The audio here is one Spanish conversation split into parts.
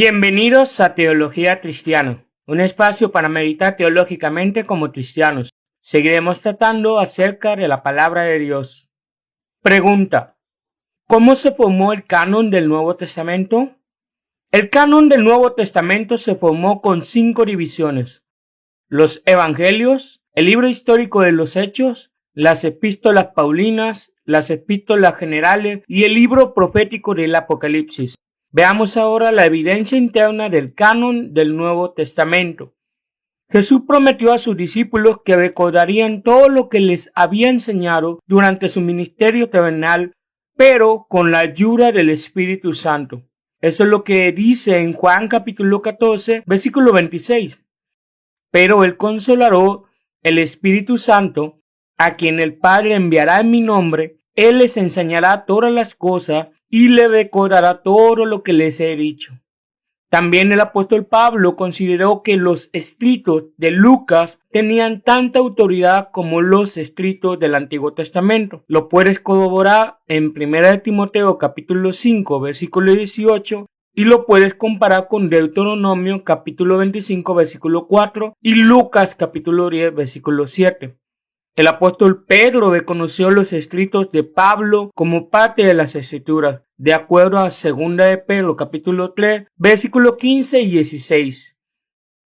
Bienvenidos a Teología Cristiana, un espacio para meditar teológicamente como cristianos. Seguiremos tratando acerca de la palabra de Dios. Pregunta: ¿cómo se formó el canon del Nuevo Testamento? El canon del Nuevo Testamento se formó con 5 divisiones: los Evangelios, el libro histórico de los Hechos, las epístolas paulinas, las epístolas generales y el libro profético del Apocalipsis. Veamos ahora la evidencia interna del canon del Nuevo Testamento. Jesús prometió a sus discípulos que recordarían todo lo que les había enseñado durante su ministerio terrenal, pero con la ayuda del Espíritu Santo. Eso es lo que dice en Juan capítulo 14, versículo 26. Pero el Consolador, el Espíritu Santo, a quien el Padre enviará en mi nombre, Él les enseñará todas las cosas y le recordará todo lo que les he dicho. También el apóstol Pablo consideró que los escritos de Lucas tenían tanta autoridad como los escritos del Antiguo Testamento. Lo puedes corroborar en 1 Timoteo capítulo 5 versículo 18 y lo puedes comparar con Deuteronomio capítulo 25 versículo 4 y Lucas capítulo 10 versículo 7. El apóstol Pedro reconoció los escritos de Pablo como parte de las Escrituras, de acuerdo a 2 de Pedro capítulo 3, versículos 15 y 16.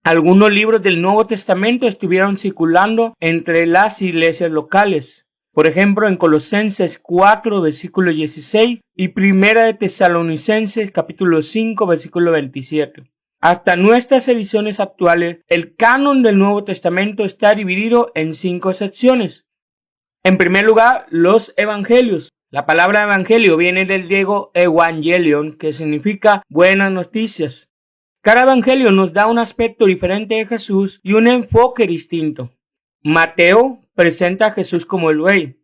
Algunos libros del Nuevo Testamento estuvieron circulando entre las iglesias locales. Por ejemplo, en Colosenses 4, versículo 16 y Primera de Tesalonicenses capítulo 5, versículo 27. Hasta nuestras ediciones actuales, el canon del Nuevo Testamento está dividido en 5 secciones. En primer lugar, los Evangelios. La palabra evangelio viene del griego evangelion, que significa buenas noticias. Cada evangelio nos da un aspecto diferente de Jesús y un enfoque distinto. Mateo presenta a Jesús como el rey.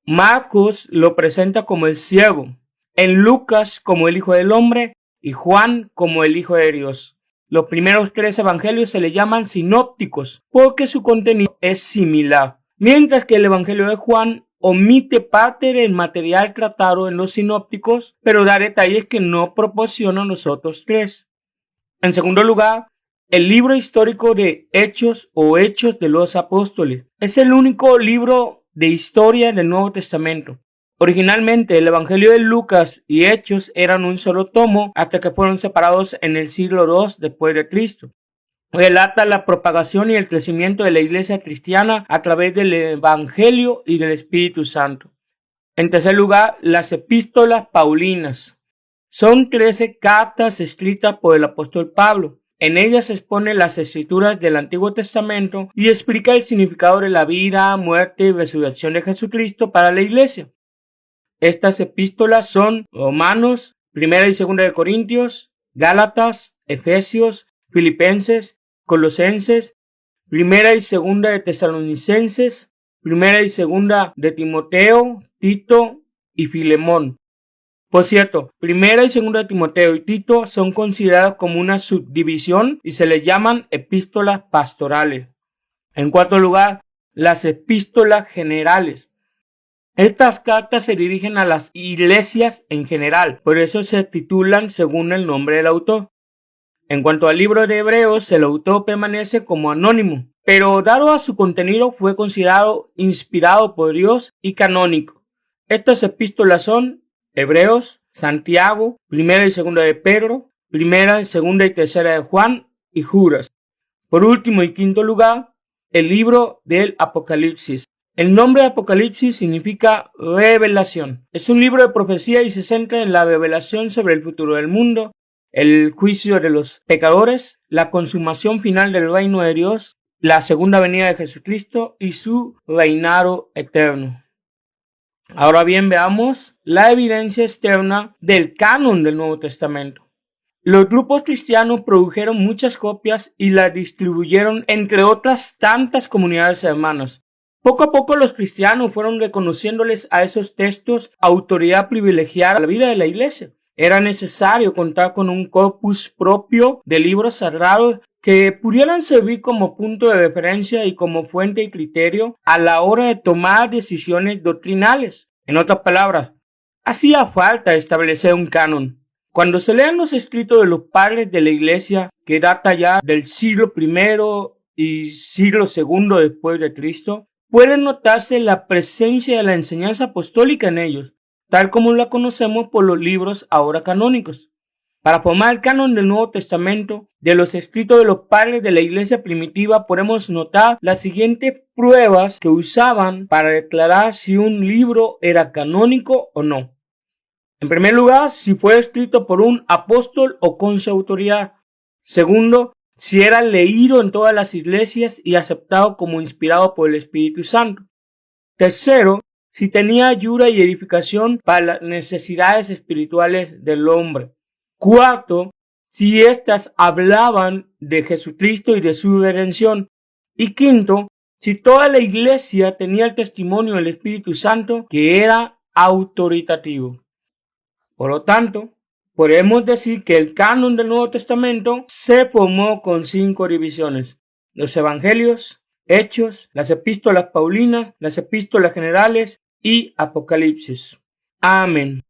Marcos lo presenta como el siervo. En Lucas como el Hijo del Hombre y Juan como el Hijo de Dios. Los primeros 3 evangelios se le llaman sinópticos porque su contenido es similar, mientras que el evangelio de Juan omite parte del material tratado en los sinópticos, pero da detalles que no proporcionan los otros 3. En segundo lugar, el libro histórico de Hechos o Hechos de los Apóstoles es el único libro de historia del Nuevo Testamento. Originalmente, el Evangelio de Lucas y Hechos eran un solo tomo hasta que fueron separados en el siglo II después de Cristo. Relata la propagación y el crecimiento de la iglesia cristiana a través del Evangelio y del Espíritu Santo. En tercer lugar, las epístolas paulinas. Son 13 cartas escritas por el apóstol Pablo. En ellas se exponen las escrituras del Antiguo Testamento y explica el significado de la vida, muerte y resurrección de Jesucristo para la iglesia. Estas epístolas son Romanos, 1 y 2 de Corintios, Gálatas, Efesios, Filipenses, Colosenses, 1 y 2 de Tesalonicenses, 1 y 2 de Timoteo, Tito y Filemón. Por cierto, 1 y 2 de Timoteo y Tito son considerados como una subdivisión y se les llaman epístolas pastorales. En cuarto lugar, las epístolas generales. Estas cartas se dirigen a las iglesias en general, por eso se titulan según el nombre del autor. En cuanto al libro de Hebreos, el autor permanece como anónimo, pero dado a su contenido fue considerado inspirado por Dios y canónico. Estas epístolas son Hebreos, Santiago, 1 y 2 de Pedro, 1, 2 y 3 de Juan y Judas. Por último y quinto lugar, el libro del Apocalipsis. El nombre Apocalipsis significa revelación. Es un libro de profecía y se centra en la revelación sobre el futuro del mundo, el juicio de los pecadores, la consumación final del reino de Dios, la segunda venida de Jesucristo y su reinado eterno. Ahora bien, veamos la evidencia externa del canon del Nuevo Testamento. Los grupos cristianos produjeron muchas copias y las distribuyeron entre otras tantas comunidades hermanas. Poco a poco los cristianos fueron reconociéndoles a esos textos autoridad privilegiada a la vida de la iglesia. Era necesario contar con un corpus propio de libros sagrados que pudieran servir como punto de referencia y como fuente y criterio a la hora de tomar decisiones doctrinales. En otras palabras, hacía falta establecer un canon. Cuando se lean los escritos de los padres de la Iglesia, que data ya del siglo I y siglo II después de Cristo, puede notarse la presencia de la enseñanza apostólica en ellos, tal como la conocemos por los libros ahora canónicos. Para formar el canon del Nuevo Testamento, de los escritos de los padres de la Iglesia primitiva, podemos notar las siguientes pruebas que usaban para declarar si un libro era canónico o no. En primer lugar, si fue escrito por un apóstol o con su autoridad. Segundo, si era leído en todas las iglesias y aceptado como inspirado por el Espíritu Santo. Tercero, si tenía ayuda y edificación para las necesidades espirituales del hombre. Cuarto, si éstas hablaban de Jesucristo y de su redención. Y quinto, si toda la iglesia tenía el testimonio del Espíritu Santo que era autoritativo. Por lo tanto, podemos decir que el canon del Nuevo Testamento se formó con 5 divisiones: los Evangelios, Hechos, las Epístolas Paulinas, las Epístolas Generales y Apocalipsis. Amén.